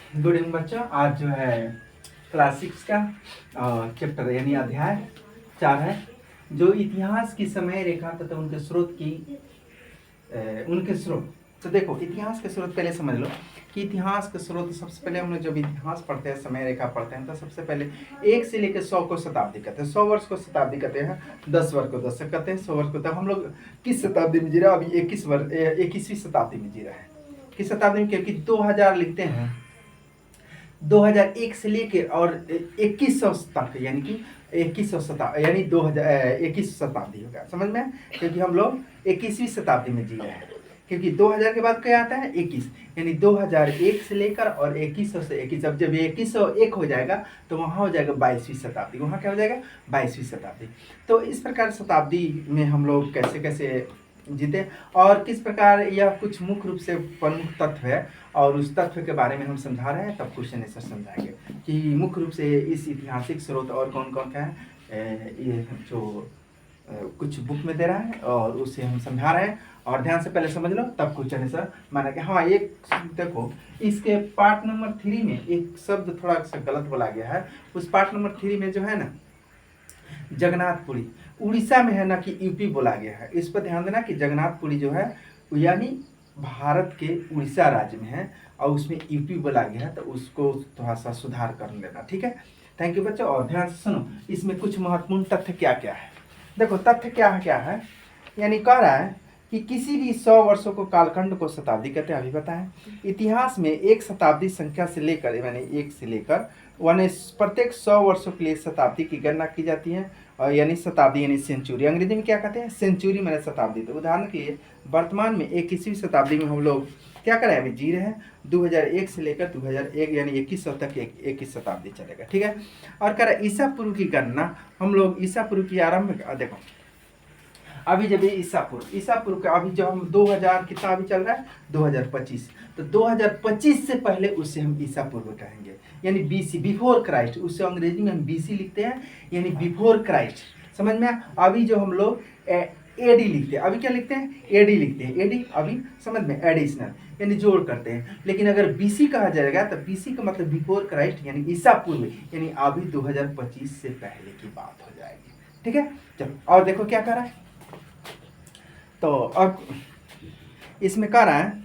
Good evening बच्चों। आज जो है क्लास 6 का चैप्टर यानी अध्याय 4 है, जो इतिहास की समय रेखा तथा उनके स्रोत की उनके स्रोत। तो देखो, इतिहास के स्रोत पहले समझ लो कि इतिहास के स्रोत सबसे पहले हम लोग जब इतिहास पढ़ते हैं, समय रेखा पढ़ते हैं, तो सबसे पहले 1 से लेकर 100 को शताब्दी कहते हैं, 100 वर्ष को शताब्दी कहते हैं, 10 वर्ष को दशक कहते हैं, 100 वर्ष को। तब हम लोग किस शताब्दी में जी रहे हैं? अभी 21वीं शताब्दी में जी रहे हैं। किस शताब्दी में? क्योंकि 2000 लिखते हैं, 2001 से लेके और 2100 तक, यानी कि 2100 शताब्दी, यानी 2021 शताब्दी होगा, समझ में? क्योंकि हम लोग 21वीं शताब्दी में जी रहे हैं, क्योंकि 2000 के बाद क्या आता है? 21, यानी 2001 से लेकर और 2100 से 21। अब जब 2101 हो जाएगा तो वहाँ हो जाएगा 22वीं शताब्दी। वहाँ क्या हो जाएगा? 22वीं शताब्दी। तो इस प्रकार शताब्दी में हम लोग कैसे कैसे जीते और किस प्रकार यह कुछ मुख्य रूप से प्रमुख तत्व है, और उस तत्व के बारे में हम समझा रहे हैं। तब क्वेश्चन आंसर समझाएंगे कि मुख्य रूप से इस ऐतिहासिक स्रोत और कौन कौन का है, ये जो कुछ बुक में दे रहा है और उसे हम समझा रहे हैं। और ध्यान से पहले समझ लो, तब क्वेश्चन आंसर माना कि हाँ। एक देखो, इसके पार्ट नंबर 3 में एक शब्द थोड़ा सा गलत बोला गया है। उस पार्ट नंबर 3 में जो है ना, जगन्नाथपुरी उड़ीसा में है ना कि यूपी बोला गया है। इस पर ध्यान देना कि जगन्नाथपुरी जो है यानी भारत के उड़ीसा राज्य में है और उसमें यूपी बोला गया है, तो उसको थोड़ा सा सुधार कर लेना, ठीक है। थैंक यू बच्चों। और ध्यान से सुनो, इसमें कुछ महत्वपूर्ण तथ्य क्या क्या है। देखो, तथ्य क्या है, यानी कह रहा है कि किसी भी 100 वर्षों को कालखंड को शताब्दी कहते हैं। अभी बताएं, इतिहास में एक शताब्दी संख्या से लेकर, यानी 1 से लेकर प्रत्येक 100 वर्षों के लिए शताब्दी की गणना की जाती है। और यानी शताब्दी यानी सेंचुरी, अंग्रेजी में क्या कहते हैं? सेंचुरी माने शताब्दी। तो उदाहरण के लिए वर्तमान में 21वीं शताब्दी में हम लोग क्या करें? अभी जी रहे हैं 2001 से लेकर 2001 यानी 2100 तक 21 शताब्दी चलेगा, ठीक है। और कह रहा है ईसा पूर्व की गणना हम लोग ईसा पूर्व की आरंभ। देखो, अभी जब ये ईसा पूर्व का अभी जब हम 2000 कितना अभी चल रहा है? 2025। तो 2025 से पहले उसे हम ईसा पूर्व कहेंगे, यानी बीसी, बिफोर क्राइस्ट। उससे अंग्रेजी में हम बीसी लिखते हैं, यानी बिफोर क्राइस्ट। समझ में? अभी जो हम लोग एडी लिखते हैं, अभी क्या लिखते हैं? एडी लिखते हैं। एडी अभी समझ में? एडिशनल, यानी जोड़ करते हैं। लेकिन अगर बीसी कहा जाएगा तो बीसी का मतलब बिफोर क्राइस्ट, यानी ईसा पूर्व, यानी अभी 2025 से पहले की बात हो जाएगी, ठीक है। चलो, और देखो क्या कर रहा है। तो अब इसमें कह रहा है,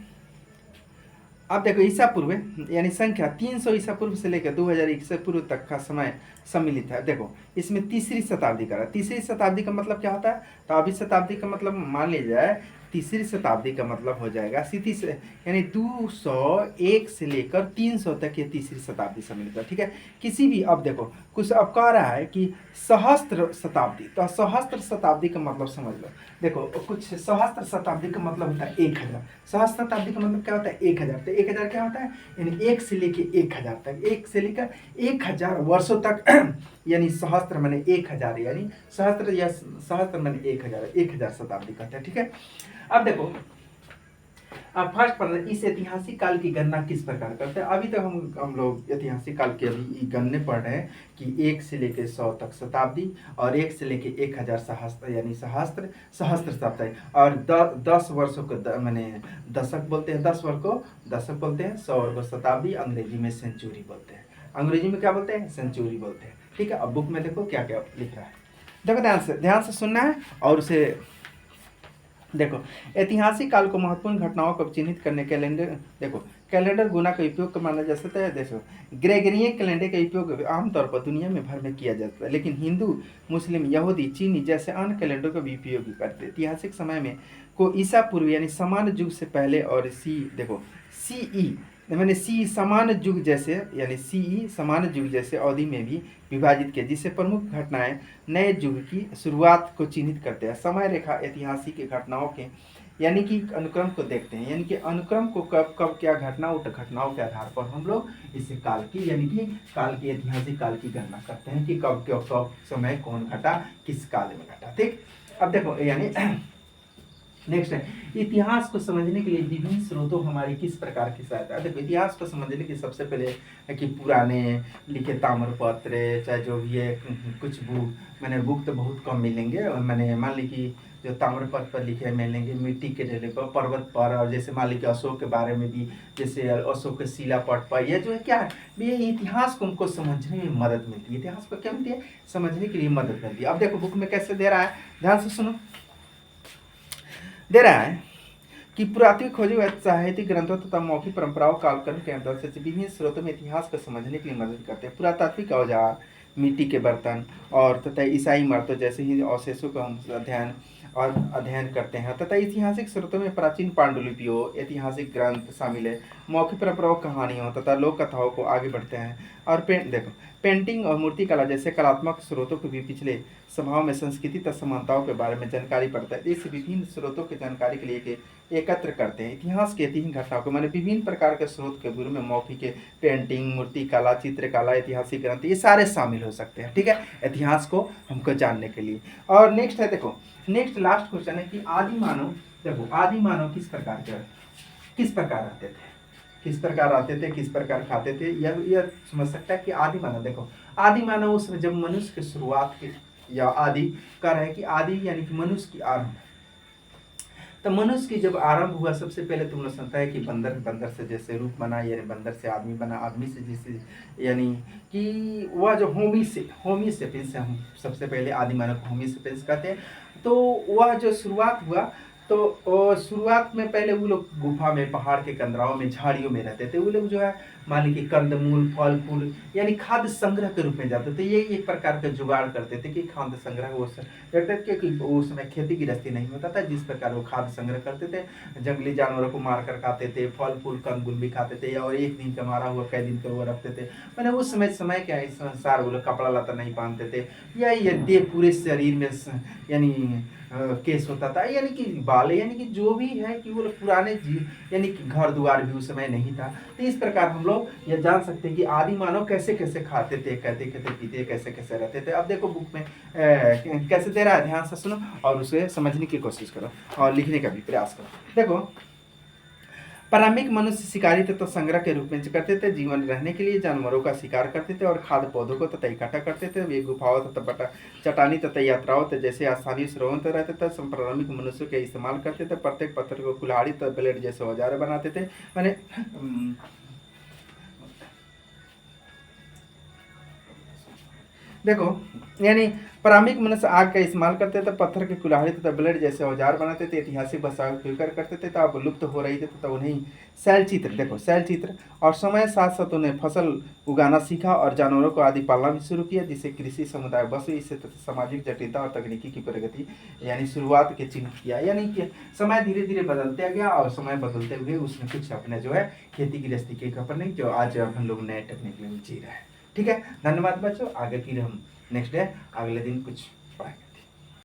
अब देखो ईसा पूर्व यानी संख्या 300 ईसा पूर्व से लेकर 2000 ईसा पूर्व तक का समय सम्मिलित है। देखो, इसमें तीसरी शताब्दी का रहा। तीसरी शताब्दी का मतलब क्या होता है? तो अभी शताब्दी का मतलब मान लीजिए तीसरी शताब्दी का मतलब हो जाएगा सीधी से, यानी 201 से लेकर 300 तक ये तीसरी शताब्दी सम्मिलित है, ठीक है। किसी भी, अब देखो कुछ अब कह रहा है कि सहस्त्र शताब्दी। तो सहस्त्र शताब्दी का मतलब समझ लो। देखो, कुछ सहस्त्र शताब्दी का मतलब होता है 1000। सहस्त्र शताब्दी का मतलब क्या होता है? 1000। तो 1000 क्या होता है? यानी 1 से लेके 1000 तक, 1 से लेकर 1000 वर्षों तक यानी सहस्त्र माने 1000, यानी सहस्त्र या सहस्त्र माने 1000 शताब्दी कहते हैं, ठीक है। अब देखो, अब फर्स्ट पर इस ऐतिहासिक काल की गणना किस प्रकार करते हैं। अभी तक हम लोग ऐतिहासिक काल के अभी गणने पढ़ रहे हैं कि 1 से लेके 100 तक शताब्दी, और 1 से लेके 1000 सहस्त्र, यानी सहस्त्र शताब्दी। और 10 वर्षों को माने दशक बोलते हैं, 10 वर्ष को दशक बोलते हैं, 100 वर्ष को शताब्दी, अंग्रेजी में सेंचुरी बोलते हैं। अंग्रेजी में क्या बोलते हैं? सेंचुरी बोलते हैं, ठीक है। अब बुक में देखो क्या क्या लिख रहा है। देखो, ध्यान से सुनना है और उसे देखो। ऐतिहासिक काल को महत्वपूर्ण घटनाओं को चिन्हित करने कैलेंडर, देखो कैलेंडर गुना का उपयोग माना जा सकता है। देखो, ग्रेगरियन कैलेंडर का उपयोग आमतौर पर दुनिया में भर में किया जाता है, लेकिन हिंदू, मुस्लिम, यहूदी, चीनी जैसे अन्य कैलेंडर का भी उपयोग करते हैं। ऐतिहासिक समय में को ईसा पूर्व यानी समान युग से पहले, और देखो सीई मैंने सी समान युग जैसे, यानी सीई समान युग जैसे अवधि में भी विभाजित किया, जिससे प्रमुख घटनाएं नए युग की शुरुआत को चिन्हित करते हैं। समय रेखा ऐतिहासिक घटनाओं के यानी कि अनुक्रम को देखते हैं, यानी कि अनुक्रम को कब कब क्या घटना, उठ घटनाओं के आधार पर हम लोग इस काल की, यानी कि काल की, ऐतिहासिक काल की गणना करते हैं कि कब कब कब समय कौन घटा, किस काल में घटा, ठीक। अब देखो, यानी नेक्स्ट है, इतिहास को समझने के लिए विभिन्न स्रोतों हमारी किस प्रकार की सहायता है। देखो, इतिहास को समझने के सबसे पहले है कि पुराने लिखे ताम्रपत्र, चाहे जो भी है, कुछ बुक, मैंने बुक तो बहुत कम मिलेंगे। मैंने मान ली कि जो ताम्रपत्र पर लिखे मिलेंगे, मिट्टी के ढेले पर, पर्वत पर, और जैसे मान लीजिए अशोक के बारे में भी, जैसे अशोक के शिलापट पर, यह जो है क्या है, ये इतिहास को हमको समझने में मदद मिलती है। इतिहास को क्या मिलती है, समझने के लिए मदद मिलती है। अब देखो बुक में कैसे दे रहा है, ध्यान से सुनो। दे रहा है कि पुरातत्विक खोजों व साहित्यिक ग्रंथों तथा मौखिक परंपराओं कालक्रम के अंतर से विभिन्न स्रोतों में इतिहास को समझने के लिए मदद करते हैं। पुरातात्विक औजार, मिट्टी के बर्तन और तथा ईसाई इमारतों जैसे ही अवशेषों का हम अध्ययन करते हैं, तथा ऐतिहासिक स्रोतों में प्राचीन पांडुलिपियों, ऐतिहासिक ग्रंथ शामिल है, मौखिक परंपराओं, कहानियों तथा लोक कथाओं को आगे बढ़ते हैं। और देखो पेंटिंग और मूर्ति कला जैसे कलात्मक स्रोतों के भी पिछले स्वभाव में संस्कृति तथा समानताओं के बारे में जानकारी पड़ता है। इस विभिन्न स्रोतों की जानकारी के लिए एकत्र करते हैं। इतिहास के ऐतिहासिक घटनाओं को, मैंने विभिन्न प्रकार के स्रोत के गुरु में मौखिक पेंटिंग, मूर्ति कला, चित्रकला, ऐतिहासिक ग्रंथ, ये सारे शामिल हो सकते हैं। ठीक है, इतिहास को हमको जानने के लिए। और नेक्स्ट है, देखो नेक्स्ट लास्ट क्वेश्चन है कि आदि मानव, देखो आदि मानव किस प्रकार आते थे, किस प्रकार आते थे, किस प्रकार खाते थे, यह समझ सकता है कि आदि मानव, देखो आदि मानव उसमें जब मनुष्य की शुरुआत की, या आदि कर है कि आदि यानी कि मनुष्य की आरंभ, तो मनुष्य की जब आरंभ हुआ, सबसे पहले तुम लोग सुनता है कि बंदर से जैसे रूप बना, यानी बंदर से आदमी बना, आदमी से जैसे, यानी कि वह जो होमी सेपियंस है, हम सबसे पहले आदि मानव को होमी सेपियंस कहते हैं। तो वह जो शुरुआत हुआ, तो शुरुआत में पहले वो लोग गुफा में, पहाड़ के कंदराओं में, झाड़ियों में रहते थे। वो लोग जो है मान लीजिए कंदमूल, फल फूल, यानी खाद्य संग्रह के रूप में जाते थे। ये एक प्रकार का जुगाड़ करते थे कि खाद्य संग्रह वो करते थे, क्योंकि उस समय खेती गृहस्थी नहीं होता था। जिस प्रकार वो खाद्य संग्रह करते थे, जंगली जानवरों को मार कर खाते थे, फल फूल कंदमूल भी खाते थे, और एक दिन का मारा हुआ कई दिन का वो रखते थे। मैंने उस समय क्या इस संसार, वो लोग कपड़ा लता नहीं पहनते थे, या ये पूरे शरीर में यानी केस होता था, यानी कि बाल, यानी कि जो भी है कि वो पुराने यानी कि घर द्वार भी उस समय नहीं था। तो इस प्रकार हम लोग ये जान सकते हैं कि आदि मानव कैसे कैसे खाते थे, कहते कहते पीते, कैसे कैसे रहते थे। अब देखो बुक में कैसे दे रहा है, ध्यान से सुनो और उसे समझने की कोशिश करो और लिखने का भी प्रयास करो। देखो प्रारंभिक मनुष्य शिकारी तथा संग्रह के रूप में करते थे, जीवन रहने के लिए जानवरों का शिकार करते थे और खाद्य पौधों को तथा इकट्ठा करते थे। वे गुफाओं तथा चट्टानी तथा यात्राओं जैसे आसानी से रहते थे। प्रारंभिक मनुष्य के इस्तेमाल करते थे, प्रत्येक पत्थर को कुल्हाड़ी तथा ब्लेड जैसे औजार बनाते थे। मैंने देखो यानी प्रारंभिक मनुष्य आग का इस्तेमाल करते थे, पत्थर की कुल्हाड़ी तथा ब्लेड जैसे औजार बनाते थे, ऐतिहासिक भाषाओं को स्वीकार करते थे, तब लुप्त हो रही थी तथा उन्हें शैल चित्र, देखो शैल चित्र, और समय साथ साथ उन्हें फसल उगाना सीखा और जानवरों को आदि पालना भी शुरू किया, जिससे कृषि समुदाय बस इससे सामाजिक जटिलता और तकनीकी की प्रगति यानी शुरुआत के चिन्ह किया। यानी कि समय धीरे धीरे बदलते गया और समय बदलते हुए उसने कुछ अपने जो है खेती गृहस्थी के खबर नहीं, जो आज हम लोग नए टेक्निक में जी रहे हैं। ठीक है, धन्यवाद बच्चों। आगे फिर हम नेक्स्ट डे अगले दिन कुछ पढ़ाएंगे।